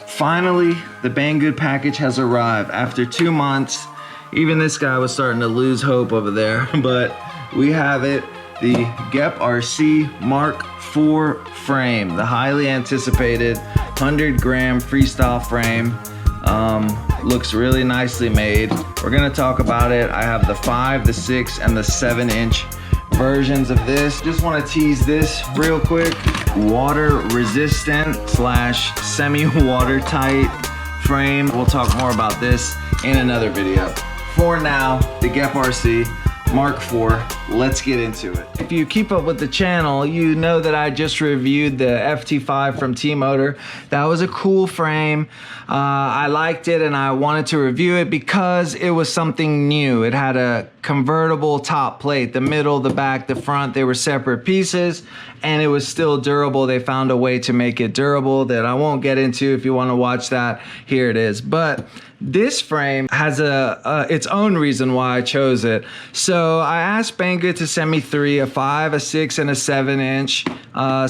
finally, the Banggood package has arrived. After 2 months, even this guy was starting to lose hope over there, but we have it. The GEPRC Mark4 frame, the highly anticipated 100-gram freestyle frame. Looks really nicely made. We're gonna talk about it. I have the 5, the 6, and the 7-inch versions of this. Just want to tease this real quick. Water resistant slash semi-watertight frame. We'll talk more about this in another video. For now, the GEPRC Mark4, let's get into it. If you keep up with the channel, you know that I just reviewed the FT5 from T-Motor. That was a cool frame. I liked it and I wanted to review it because it was something new. It had a convertible top plate, the middle, the back, the front, they were separate pieces, and it was still durable. They found a way to make it durable that I won't get into. If you want to watch that, here it is. But this frame has its own reason why I chose it. So I asked Banggood to send me 3, a 5, a 6, and a 7-inch.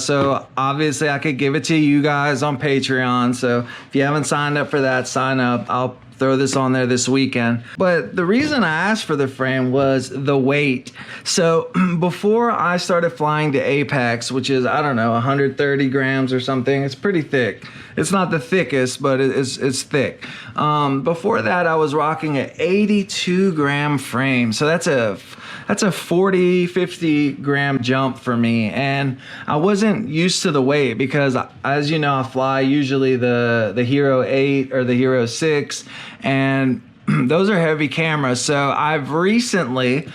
So obviously I could give it to you guys on Patreon. So if you haven't signed up for that, sign up. I'll throw this on there this weekend. But the reason I asked for the frame was the weight. So before I started flying to Apex, which is, I don't know, 130 grams or something, it's pretty thick. It's not the thickest, but it's thick. Before that, I was rocking an 82-gram frame. So that's a 40, 50 gram jump for me. And I wasn't used to the weight because, as you know, I fly usually the Hero 8 or the Hero 6, and those are heavy cameras. So I've recently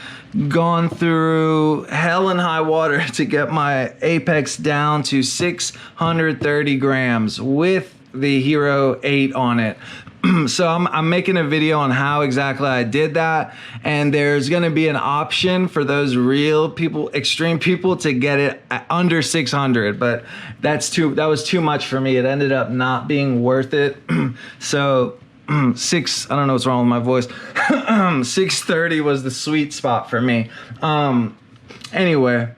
gone through hell and high water to get my Apex down to 630 grams with the Hero 8 on it. So I'm making a video on how exactly I did that, and there's going to be an option for those real people, extreme people, to get it under 600, but that was too much for me. It ended up not being worth it. So I don't know what's wrong with my voice. 630 was the sweet spot for me. Anyway,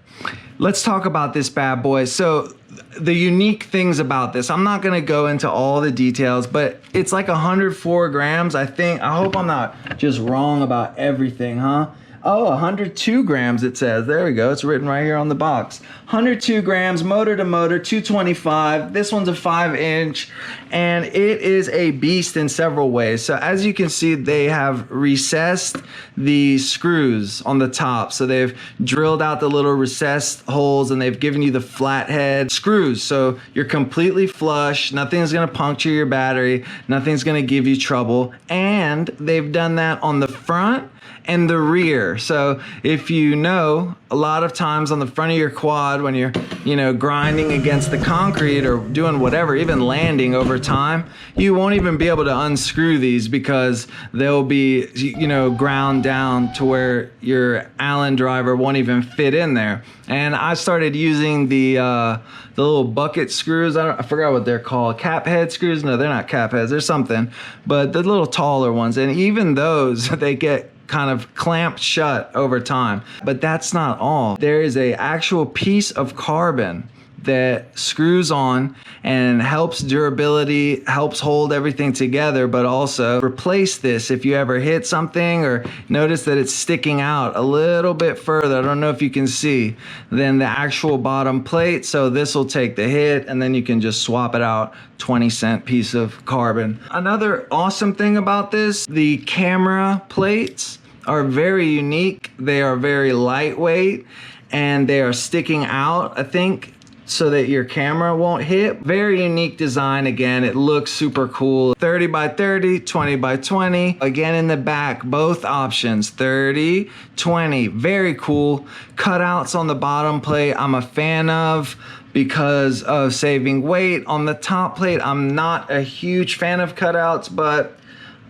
let's talk about this bad boy. So the unique things about this, I'm not gonna go into all the details, but it's like 104 grams, I think. I hope I'm not just wrong about everything, huh? Oh, 102 grams it says. There we go, it's written right here on the box. 102 grams, motor to motor, 225. This one's a 5-inch, and it is a beast in several ways. So as you can see, they have recessed the screws on the top. So they've drilled out the little recessed holes, and they've given you the flathead screws. So you're completely flush, nothing's gonna puncture your battery, nothing's gonna give you trouble. And they've done that on the front and the rear. So if you know, a lot of times on the front of your quad, when you're, you know, grinding against the concrete or doing whatever, even landing over time, you won't even be able to unscrew these because they'll be, you know, ground down to where your Allen driver won't even fit in there. And I started using the little bucket screws. I forgot what they're called. Cap head screws? No, they're not cap heads. There's something. But the little taller ones. And even those, they get kind of clamped shut over time. But that's not all. There is a actual piece of carbon that screws on and helps durability, helps hold everything together, but also replace this if you ever hit something or notice that it's sticking out a little bit further, I don't know if you can see, than the actual bottom plate. So this will take the hit, and then you can just swap it out, 20-cent piece of carbon. Another awesome thing about this, the camera plates are very unique. They are very lightweight, and they are sticking out, I think, so that your camera won't hit. Very unique design. Again, it looks super cool. 30 by 30, 20 by 20. Again, in the back, both options, 30, 20. Very cool. Cutouts on the bottom plate, I'm a fan of because of saving weight. On the top plate, I'm not a huge fan of cutouts, but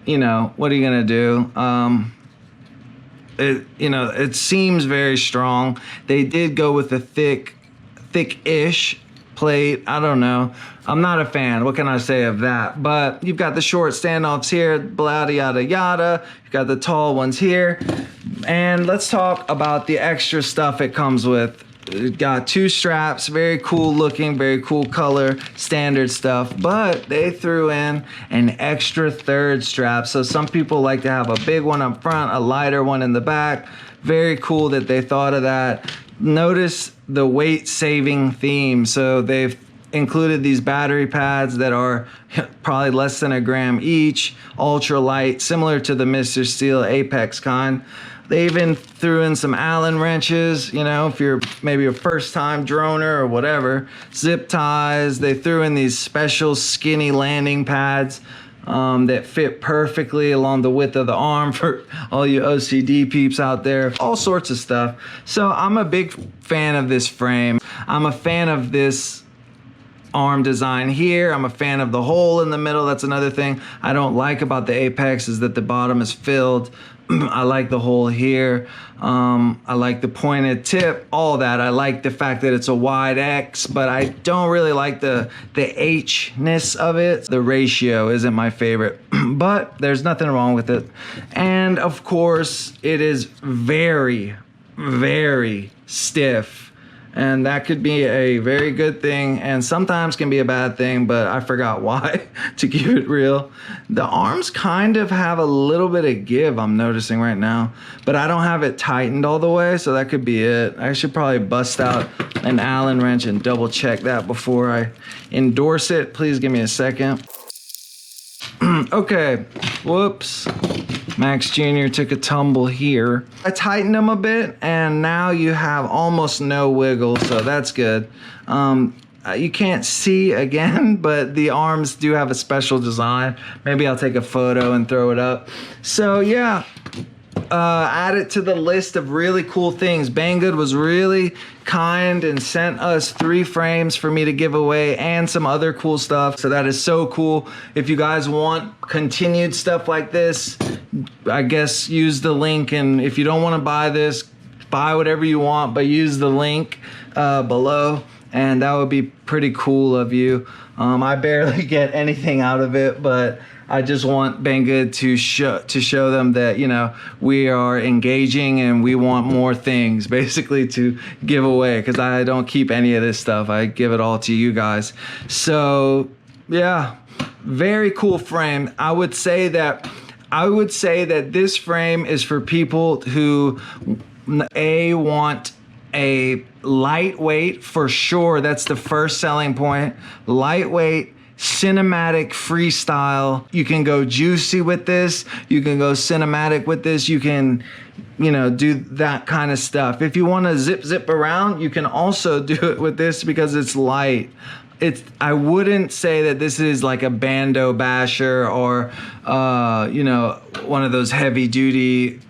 you know, what are you gonna do? It seems very strong. They did go with a thick-ish plate. I don't know. I'm not a fan. What can I say of that? But you've got the short standoffs here, blah, yada, yada. You've got the tall ones here. And let's talk about the extra stuff it comes with. got 2 straps, very cool looking, very cool color, standard stuff, but they threw in an extra 3rd strap. So some people like to have a big one up front, a lighter one in the back. Very cool that they thought of that. Notice the weight saving theme. So they've included these battery pads that are probably less than 1 gram each, ultra light, similar to the Mr. Steel Apex kind. They even threw in some Allen wrenches, you know, if you're maybe a first time droner or whatever. Zip ties. They threw in these special skinny landing pads that fit perfectly along the width of the arm for all you OCD peeps out there. All sorts of stuff. So I'm a big fan of this frame. I'm a fan of this arm design here. I'm a fan of the hole in the middle. That's another thing I don't like about the Apex, is that the bottom is filled. I like the hole here. I like the pointed tip, all that. I like the fact that it's a wide X, but I don't really like the H-ness of it. The ratio isn't my favorite, but there's nothing wrong with it. And of course, it is very, very stiff. And that could be a very good thing and sometimes can be a bad thing, but I forgot why, to keep it real. The arms kind of have a little bit of give, I'm noticing right now, but I don't have it tightened all the way, so that could be it. I should probably bust out an Allen wrench and double check that before I endorse it. Please give me a second. Okay, whoops. Max Jr. took a tumble here. I tightened them a bit and now you have almost no wiggle, so that's good. You can't see again, but the arms do have a special design. Maybe I'll take a photo and throw it up. So yeah, add it to the list of really cool things. Banggood was really kind and sent us 3 frames for me to give away and some other cool stuff. So that is so cool. If you guys want continued stuff like this, I guess use the link. And if you don't want to buy this, buy whatever you want, but use the link below. And that would be pretty cool of you. I barely get anything out of it, but I just want Banggood to show them that, you know, we are engaging and we want more things basically to give away, because I don't keep any of this stuff. I give it all to you guys. So yeah, very cool frame. I would say that this frame is for people who want a lightweight, for sure. That's the first selling point. Lightweight, cinematic freestyle. You can go juicy with this. You can go cinematic with this. You can, you know, do that kind of stuff. If you want to zip around, you can also do it with this because it's light. I wouldn't say that this is like a bando basher or, you know, one of those heavy duty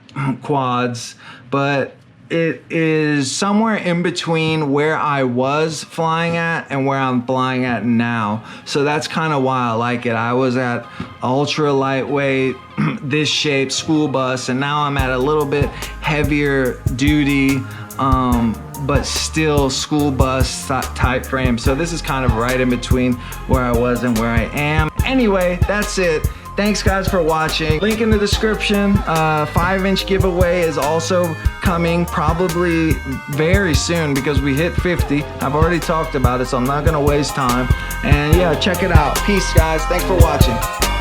quads, but it is somewhere in between where I was flying at and where I'm flying at now. So that's kind of why I like it. I was at ultra lightweight, this shape, school bus, and now I'm at a little bit heavier duty, but still school bus type frame. So this is kind of right in between where I was and where I am. Anyway, that's it. Thanks guys for watching. Link in the description. 5-inch giveaway is also coming probably very soon because we hit 50. I've already talked about it, so I'm not gonna waste time. And yeah, check it out. Peace guys, thanks for watching.